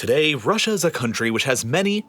Today, Russia is a country which has many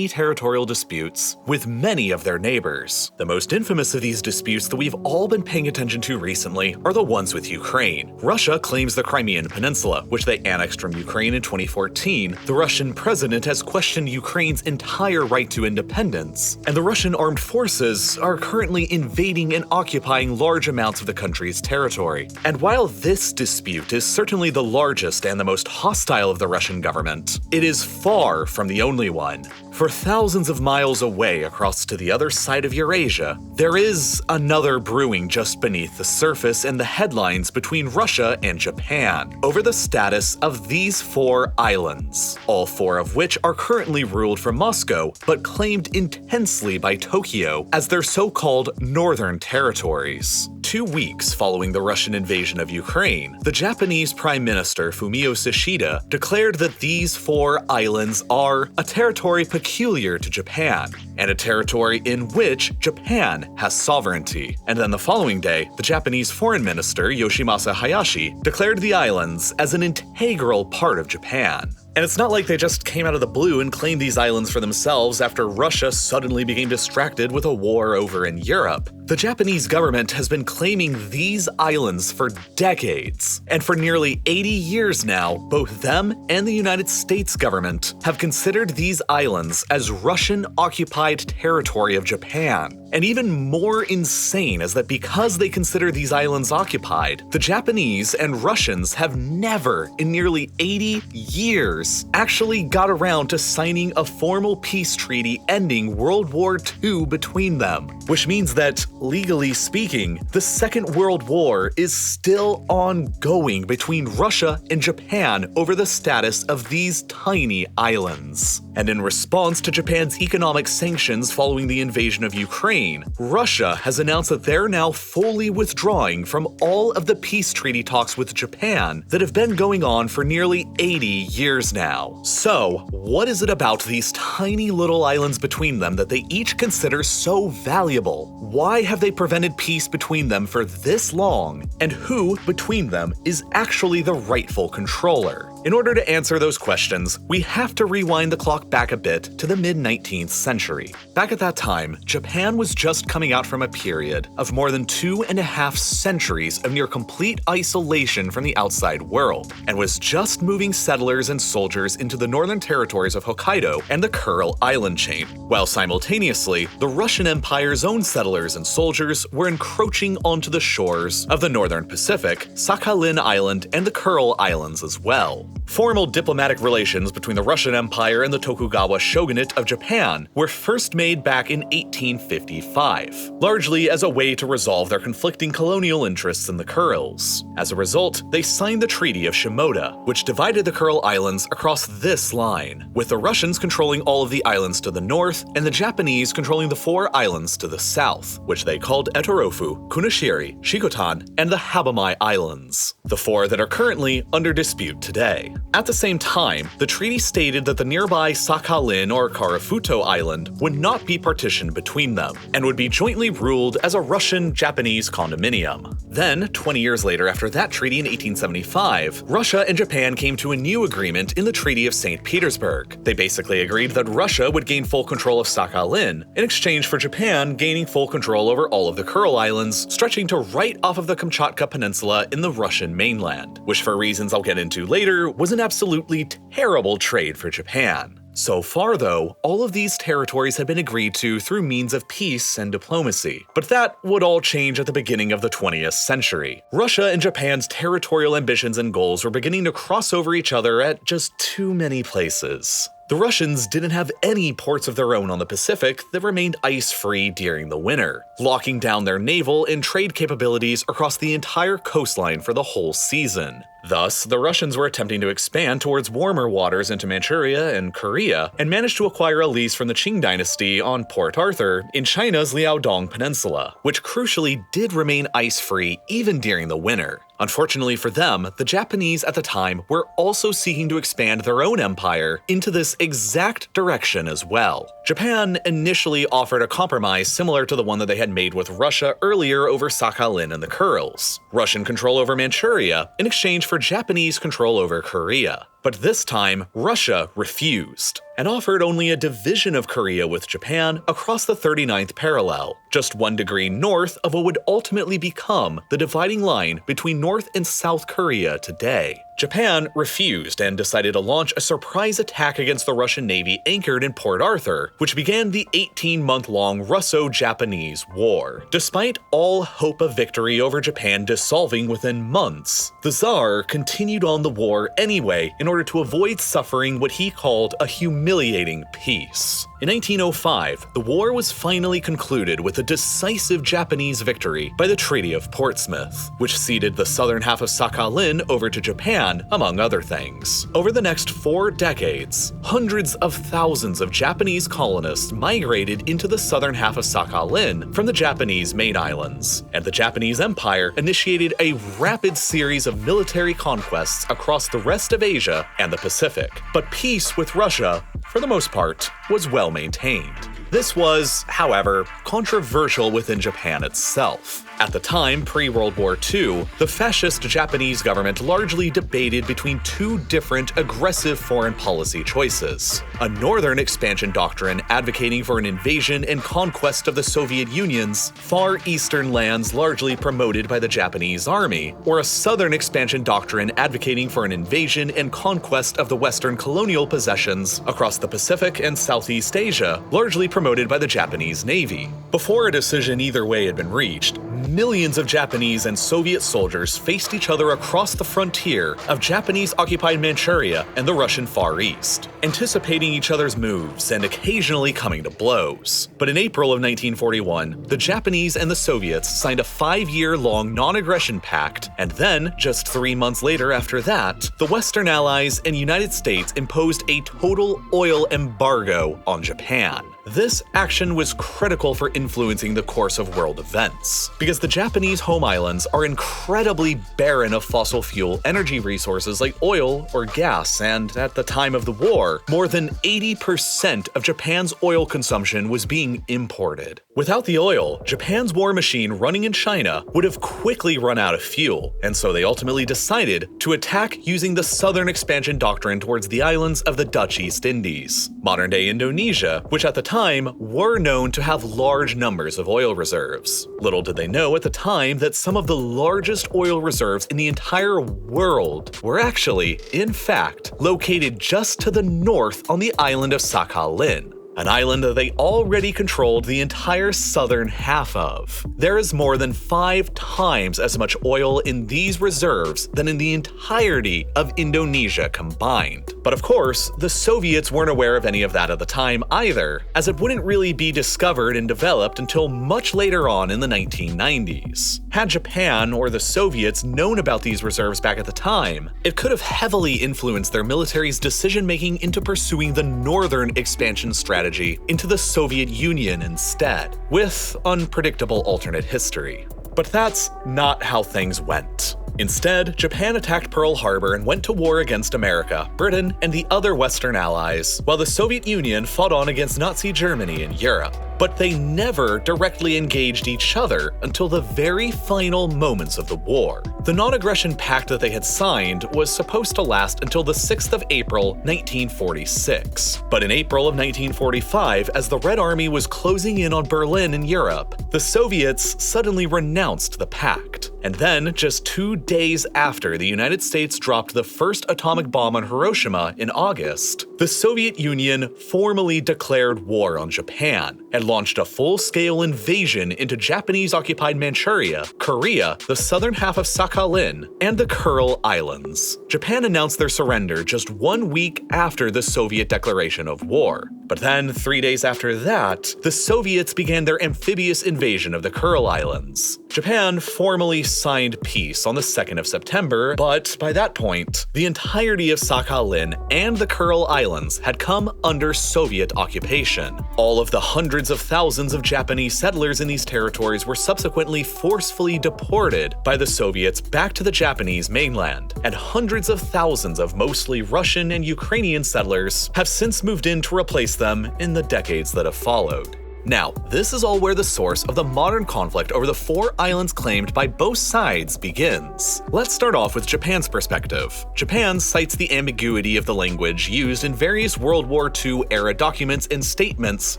territorial disputes with many of their neighbors. The most infamous of these disputes that we've all been paying attention to recently are the ones with Ukraine. Russia claims the Crimean Peninsula, which they annexed from Ukraine in 2014. The Russian president has questioned Ukraine's entire right to independence, and the Russian armed forces are currently invading and occupying large amounts of the country's territory. And while this dispute is certainly the largest and the most hostile of the Russian government, it is far from the only one. For thousands of miles away across to the other side of Eurasia, there is another brewing just beneath the surface in the headlines between Russia and Japan over the status of these 4 islands, all 4 of which are currently ruled from Moscow but claimed intensely by Tokyo as their so-called northern territories. 2 weeks following the Russian invasion of Ukraine, the Japanese Prime Minister Fumio Kishida declared that these 4 islands are a territory peculiar to Japan, and a territory in which Japan has sovereignty. And then the following day, the Japanese Foreign Minister Yoshimasa Hayashi declared the islands as an integral part of Japan. And it's not like they just came out of the blue and claimed these islands for themselves after Russia suddenly became distracted with a war over in Europe. The Japanese government has been claiming these islands for decades, and for nearly 80 years now, both them and the United States government have considered these islands as Russian-occupied territory of Japan. And even more insane is that because they consider these islands occupied, the Japanese and Russians have never, in nearly 80 years, actually got around to signing a formal peace treaty ending World War II between them, which means that, legally speaking, the Second World War is still ongoing between Russia and Japan over the status of these tiny islands. And in response to Japan's economic sanctions following the invasion of Ukraine, Russia has announced that they're now fully withdrawing from all of the peace treaty talks with Japan that have been going on for nearly 80 years now. So, what is it about these tiny little islands between them that they each consider so valuable? Why have they prevented peace between them for this long? And who between them is actually the rightful controller? In order to answer those questions, we have to rewind the clock back a bit to the mid-19th century. Back at that time, Japan was just coming out from a period of more than 2.5 centuries of near complete isolation from the outside world, and was just moving settlers and soldiers into the northern territories of Hokkaido and the Kuril Island chain, while simultaneously, the Russian Empire's own settlers and soldiers were encroaching onto the shores of the northern Pacific, Sakhalin Island, and the Kuril Islands as well. Formal diplomatic relations between the Russian Empire and the Tokugawa shogunate of Japan were first made back in 1855, largely as a way to resolve their conflicting colonial interests in the Kurils. As a result, they signed the Treaty of Shimoda, which divided the Kuril Islands across this line, with the Russians controlling all of the islands to the north and the Japanese controlling the 4 islands to the south, which they called Etorofu, Kunashiri, Shikotan, and the Habamai Islands, the 4 that are currently under dispute today. At the same time, the treaty stated that the nearby Sakhalin or Karafuto Island would not be partitioned between them, and would be jointly ruled as a Russian-Japanese condominium. Then, 20 years later after that treaty in 1875, Russia and Japan came to a new agreement in the Treaty of St. Petersburg. They basically agreed that Russia would gain full control of Sakhalin, in exchange for Japan gaining full control over all of the Kuril Islands, stretching to right off of the Kamchatka Peninsula in the Russian mainland, which for reasons I'll get into later, was an absolutely terrible trade for Japan. So far though, all of these territories had been agreed to through means of peace and diplomacy. But that would all change at the beginning of the 20th century. Russia and Japan's territorial ambitions and goals were beginning to cross over each other at just too many places. The Russians didn't have any ports of their own on the Pacific that remained ice-free during the winter, locking down their naval and trade capabilities across the entire coastline for the whole season. Thus, the Russians were attempting to expand towards warmer waters into Manchuria and Korea, and managed to acquire a lease from the Qing dynasty on Port Arthur in China's Liaodong Peninsula, which crucially did remain ice-free even during the winter. Unfortunately for them, the Japanese at the time were also seeking to expand their own empire into this exact direction as well. Japan initially offered a compromise similar to the one that they had made with Russia earlier over Sakhalin and the Kurils, Russian control over Manchuria in exchange for Japanese control over Korea. But this time, Russia refused and offered only a division of Korea with Japan across the 39th parallel, just 1 degree north of what would ultimately become the dividing line between North and South Korea today. Japan refused and decided to launch a surprise attack against the Russian Navy anchored in Port Arthur, which began the 18-month-long Russo-Japanese War. Despite all hope of victory over Japan dissolving within months, the Tsar continued on the war anyway in order to avoid suffering what he called a humiliating peace. In 1905, the war was finally concluded with a decisive Japanese victory by the Treaty of Portsmouth, which ceded the southern half of Sakhalin over to Japan, among other things. Over the next 4 decades, hundreds of thousands of Japanese colonists migrated into the southern half of Sakhalin from the Japanese main islands, and the Japanese Empire initiated a rapid series of military conquests across the rest of Asia and the Pacific. But peace with Russia, for the most part, was well maintained. This was, however, controversial within Japan itself. At the time, pre-World War II, the fascist Japanese government largely debated between 2 different aggressive foreign policy choices: a northern expansion doctrine advocating for an invasion and conquest of the Soviet Union's far eastern lands largely promoted by the Japanese army, or a southern expansion doctrine advocating for an invasion and conquest of the western colonial possessions across the Pacific and Southeast Asia, largely promoted by the Japanese Navy. Before a decision either way had been reached, millions of Japanese and Soviet soldiers faced each other across the frontier of Japanese-occupied Manchuria and the Russian Far East, anticipating each other's moves and occasionally coming to blows. But in April of 1941, the Japanese and the Soviets signed a 5-year-long non-aggression pact, and then, just 3 months later after that, the Western Allies and United States imposed a total oil embargo on Japan. This action was critical for influencing the course of world events, because the Japanese home islands are incredibly barren of fossil fuel energy resources like oil or gas, and at the time of the war, more than 80% of Japan's oil consumption was being imported. Without the oil, Japan's war machine running in China would have quickly run out of fuel, and so they ultimately decided to attack using the southern expansion doctrine towards the islands of the Dutch East Indies, modern-day Indonesia, which at the time were known to have large numbers of oil reserves. Little did they know at the time that some of the largest oil reserves in the entire world were actually, in fact, located just to the north on the island of Sakhalin, an island that they already controlled the entire southern half of. There is more than 5 times as much oil in these reserves than in the entirety of Indonesia combined. But of course, the Soviets weren't aware of any of that at the time either, as it wouldn't really be discovered and developed until much later on in the 1990s. Had Japan or the Soviets known about these reserves back at the time, it could have heavily influenced their military's decision-making into pursuing the northern expansion strategy into the Soviet Union instead, with unpredictable alternate history. But that's not how things went. Instead, Japan attacked Pearl Harbor and went to war against America, Britain, and the other Western allies, while the Soviet Union fought on against Nazi Germany in Europe. But they never directly engaged each other until the very final moments of the war. The non-aggression pact that they had signed was supposed to last until the 6th of April, 1946. But in April of 1945, as the Red Army was closing in on Berlin in Europe, the Soviets suddenly renounced the pact. And then, just 2 days after the United States dropped the first atomic bomb on Hiroshima in August, the Soviet Union formally declared war on Japan and launched a full-scale invasion into Japanese-occupied Manchuria, Korea, the southern half of Sakhalin, and the Kuril Islands. Japan announced their surrender just 1 week after the Soviet declaration of war. But then, 3 days after that, the Soviets began their amphibious invasion of the Kuril Islands. Japan formally signed peace on the 2nd of September, but by that point, the entirety of Sakhalin and the Kuril Islands had come under Soviet occupation. All of the hundreds of thousands of Japanese settlers in these territories were subsequently forcefully deported by the Soviets back to the Japanese mainland, and hundreds of thousands of mostly Russian and Ukrainian settlers have since moved in to replace them in the decades that have followed. Now, this is all where the source of the modern conflict over the 4 islands claimed by both sides begins. Let's start off with Japan's perspective. Japan cites the ambiguity of the language used in various World War II era documents and statements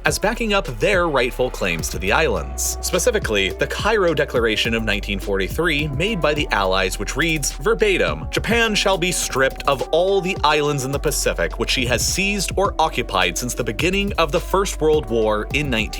as backing up their rightful claims to the islands. Specifically, the Cairo Declaration of 1943 made by the Allies, which reads, verbatim, "Japan shall be stripped of all the islands in the Pacific which she has seized or occupied since the beginning of the First World War in 1914.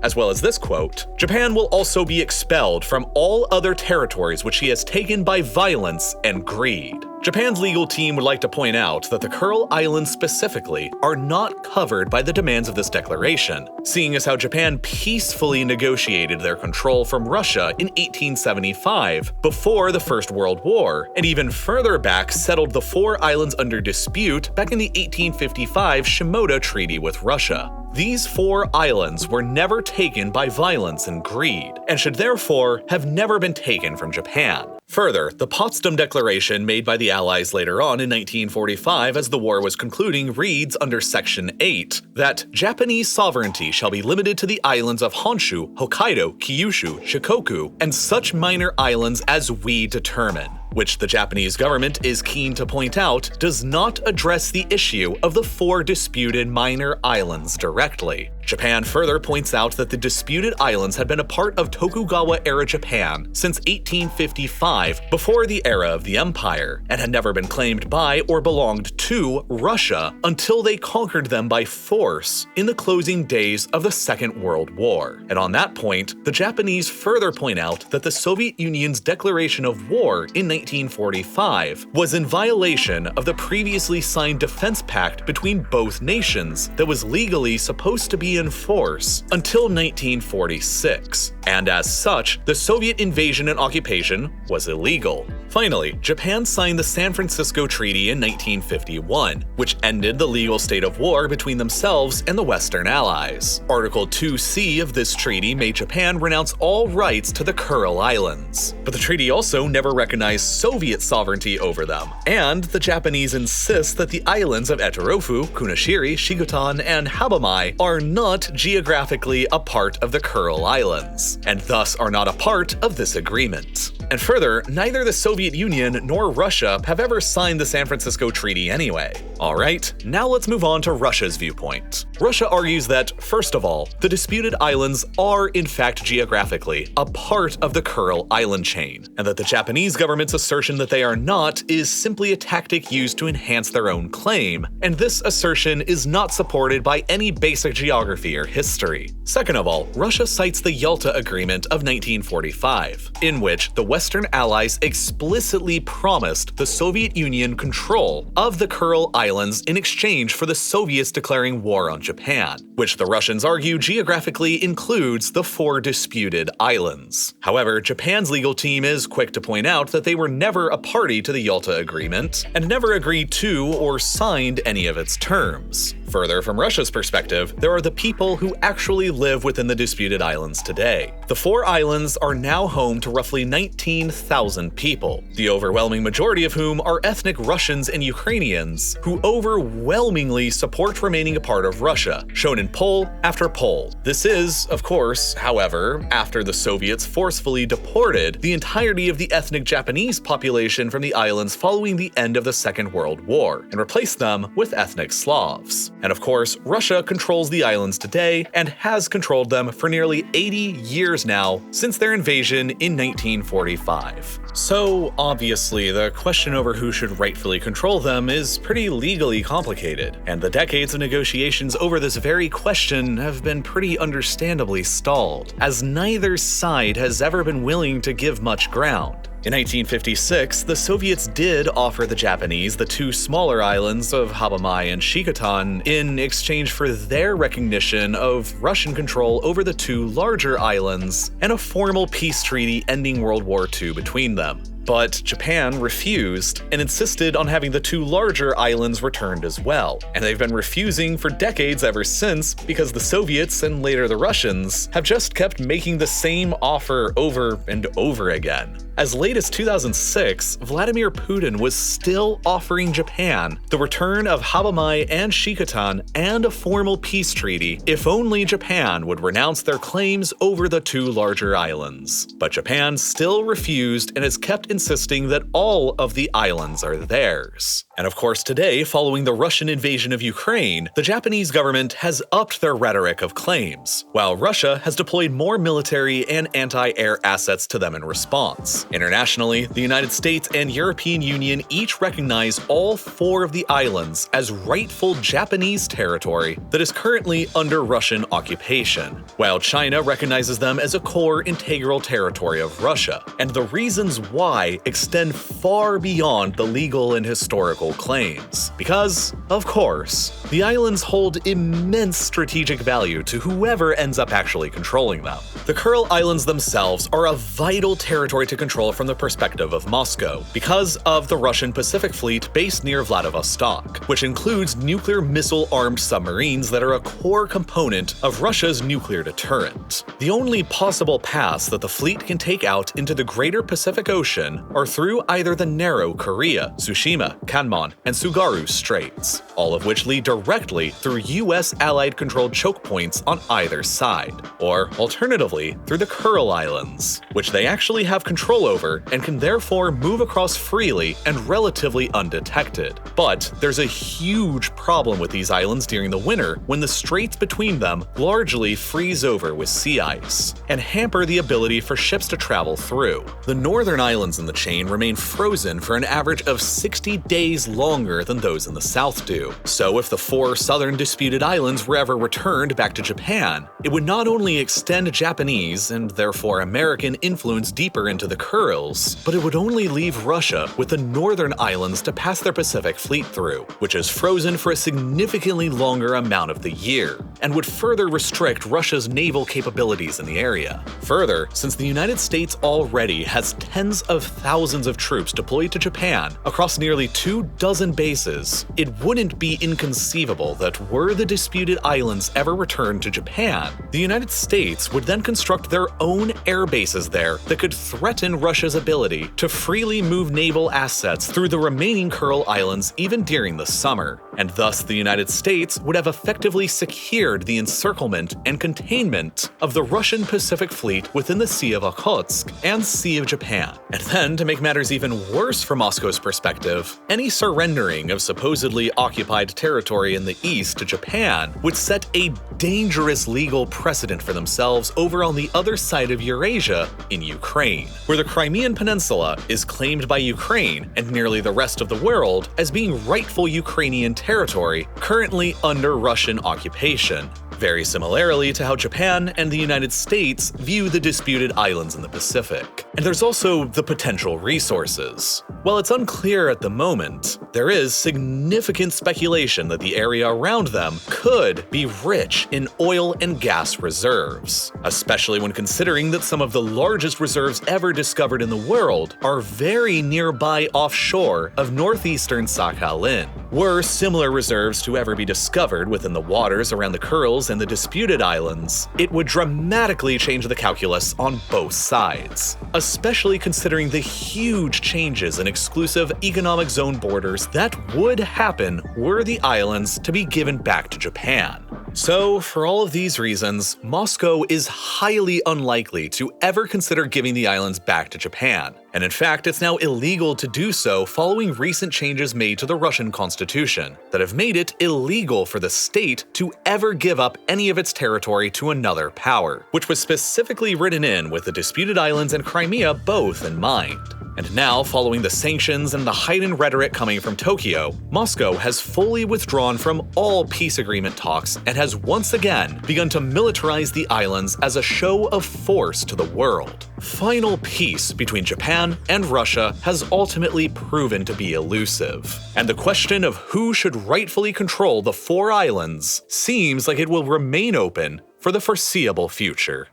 As well as this quote, "Japan will also be expelled from all other territories which she has taken by violence and greed." Japan's legal team would like to point out that the Kuril Islands specifically are not covered by the demands of this declaration, seeing as how Japan peacefully negotiated their control from Russia in 1875 before the First World War, and even further back settled the 4 islands under dispute back in the 1855 Shimoda Treaty with Russia. These 4 islands were never taken by violence and greed, and should therefore have never been taken from Japan. Further, the Potsdam Declaration made by the Allies later on in 1945 as the war was concluding reads under Section 8 that Japanese sovereignty shall be limited to the islands of Honshu, Hokkaido, Kyushu, Shikoku, and such minor islands as we determine, which the Japanese government is keen to point out does not address the issue of the 4 disputed minor islands directly. Japan further points out that the disputed islands had been a part of Tokugawa-era Japan since 1855, before the era of the empire, and had never been claimed by or belonged to Russia until they conquered them by force in the closing days of the Second World War. And on that point, the Japanese further point out that the Soviet Union's declaration of war in 1945 was in violation of the previously signed defense pact between both nations that was legally supposed to be in force until 1946, and as such, the Soviet invasion and occupation was illegal. Finally, Japan signed the San Francisco Treaty in 1951, which ended the legal state of war between themselves and the Western Allies. Article 2C of this treaty made Japan renounce all rights to the Kuril Islands. But the treaty also never recognized Soviet sovereignty over them, and the Japanese insist that the islands of Etorofu, Kunashiri, Shikotan, and Habamai are not geographically a part of the Kuril Islands, and thus are not a part of this agreement. And further, neither the Soviet Union nor Russia have ever signed the San Francisco Treaty anyway. Alright, now let's move on to Russia's viewpoint. Russia argues that, first of all, the disputed islands are in fact geographically a part of the Kuril Island chain, and that the Japanese government's assertion that they are not is simply a tactic used to enhance their own claim, and this assertion is not supported by any basic geography or history. Second of all, Russia cites the Yalta Agreement of 1945, in which the Western Allies explicitly promised the Soviet Union control of the Kuril Islands in exchange for the Soviets declaring war on Japan, which the Russians argue geographically includes the 4 disputed islands. However, Japan's legal team is quick to point out that they were never a party to the Yalta Agreement and never agreed to or signed any of its terms. Further, from Russia's perspective, there are the people who actually live within the disputed islands today. The 4 islands are now home to roughly 19,000 people, the overwhelming majority of whom are ethnic Russians and Ukrainians, who overwhelmingly support remaining a part of Russia, shown in poll after poll. This is, of course, however, after the Soviets forcefully deported the entirety of the ethnic Japanese population from the islands following the end of the Second World War, and replaced them with ethnic Slavs. And of course, Russia controls the islands today and has controlled them for nearly 80 years now since their invasion in 1945. So obviously, the question over who should rightfully control them is pretty legally complicated, and the decades of negotiations over this very question have been pretty understandably stalled, as neither side has ever been willing to give much ground. In 1956, the Soviets did offer the Japanese the 2 smaller islands of Habamai and Shikotan in exchange for their recognition of Russian control over the 2 larger islands and a formal peace treaty ending World War II between them. But Japan refused and insisted on having the 2 larger islands returned as well, and they've been refusing for decades ever since because the Soviets and later the Russians have just kept making the same offer over and over again. As late as 2006, Vladimir Putin was still offering Japan the return of Habamai and Shikotan and a formal peace treaty if only Japan would renounce their claims over the two larger islands. But Japan still refused and has kept insisting that all of the islands are theirs. And of course today, following the Russian invasion of Ukraine, the Japanese government has upped their rhetoric of claims, while Russia has deployed more military and anti-air assets to them in response. Internationally, the United States and European Union each recognize all four of the islands as rightful Japanese territory that is currently under Russian occupation, while China recognizes them as a core integral territory of Russia. And the reasons why extend far beyond the legal and historical claims. Because, of course, the islands hold immense strategic value to whoever ends up actually controlling them. The Kuril Islands themselves are a vital territory to control from the perspective of Moscow, because of the Russian Pacific Fleet based near Vladivostok, which includes nuclear missile-armed submarines that are a core component of Russia's nuclear deterrent. The only possible paths that the fleet can take out into the greater Pacific Ocean are through either the narrow Korea, Tsushima, Kanmon, and Tsugaru Straits, all of which lead directly through US Allied-controlled choke points on either side, or alternatively through the Kuril Islands, which they actually have control over and can therefore move across freely and relatively undetected. But there's a huge problem with these islands during the winter when the straits between them largely freeze over with sea ice and hamper the ability for ships to travel through. The northern islands in the chain remain frozen for an average of 60 days longer than those in the south do. So if the four southern disputed islands were ever returned back to Japan, it would not only extend Japanese and therefore American influence deeper into the Kurils, but it would only leave Russia with the northern islands to pass their Pacific Fleet through, which is frozen for a significantly longer amount of the year, and would further restrict Russia's naval capabilities in the area. Further, since the United States already has tens of thousands of troops deployed to Japan across nearly 24 bases, it wouldn't be inconceivable that were the disputed islands ever returned to Japan, the United States would then construct their own air bases there that could threaten Russia's ability to freely move naval assets through the remaining Kuril Islands even during the summer, and thus the United States would have effectively secured the encirclement and containment of the Russian Pacific Fleet within the Sea of Okhotsk and Sea of Japan. And then, to make matters even worse from Moscow's perspective, any surrendering of supposedly occupied territory in the east to Japan would set a dangerous legal precedent for themselves over on the other side of Eurasia in Ukraine, where the Crimean Peninsula is claimed by Ukraine and nearly the rest of the world as being rightful Ukrainian territory currently under Russian occupation, very similarly to how Japan and the United States view the disputed islands in the Pacific. And there's also the potential resources. While it's unclear at the moment, there is significant speculation that the area around them could be rich in oil and gas reserves, especially when considering that some of the largest reserves ever discovered in the world are very nearby offshore of northeastern Sakhalin. Were similar reserves to ever be discovered within the waters around the Kurils and the disputed islands, it would dramatically change the calculus on both sides, especially considering the huge changes in exclusive economic zone borders that would happen were the islands to be given back to Japan. So, for all of these reasons, Moscow is highly unlikely to ever consider giving the islands back to Japan, and in fact it's now illegal to do so following recent changes made to the Russian constitution that have made it illegal for the state to ever give up any of its territory to another power, which was specifically written in with the disputed islands and Crimea both in mind. And now, following the sanctions and the heightened rhetoric coming from Tokyo, Moscow has fully withdrawn from all peace agreement talks and has once again begun to militarize the islands as a show of force to the world. Final peace between Japan and Russia has ultimately proven to be elusive, and the question of who should rightfully control the four islands seems like it will remain open for the foreseeable future.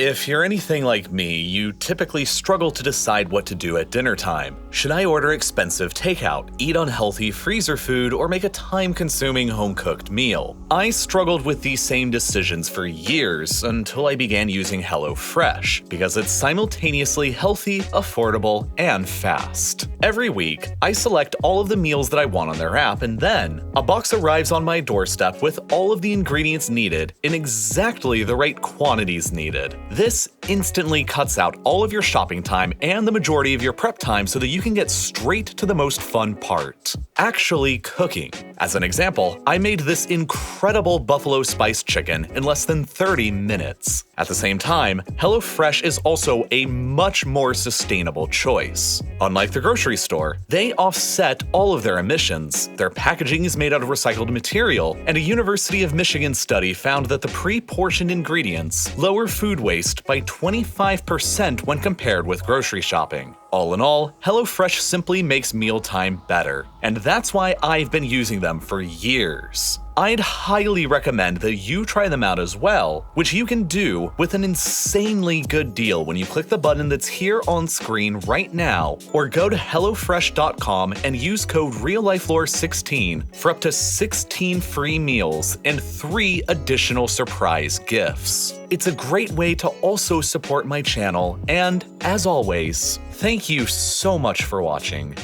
If you're anything like me, you typically struggle to decide what to do at dinner time. Should I order expensive takeout, eat unhealthy freezer food, or make a time-consuming home-cooked meal? I struggled with these same decisions for years until I began using HelloFresh, because it's simultaneously healthy, affordable, and fast. Every week, I select all of the meals that I want on their app, and then a box arrives on my doorstep with all of the ingredients needed in exactly the right quantities needed. This instantly cuts out all of your shopping time and the majority of your prep time so that you can get straight to the most fun part: actually cooking. As an example, I made this incredible buffalo spiced chicken in less than 30 minutes. At the same time, HelloFresh is also a much more sustainable choice. Unlike the grocery store, they offset all of their emissions, their packaging is made out of recycled material, and a University of Michigan study found that the pre-portioned ingredients lower food waste by 25% when compared with grocery shopping. All in all, HelloFresh simply makes mealtime better, and that's why I've been using them for years. I'd highly recommend that you try them out as well, which you can do with an insanely good deal when you click the button that's here on screen right now, or go to HelloFresh.com and use code RealLifeLore16 for up to 16 free meals and 3 additional surprise gifts. It's a great way to also support my channel, and as always, thank you so much for watching.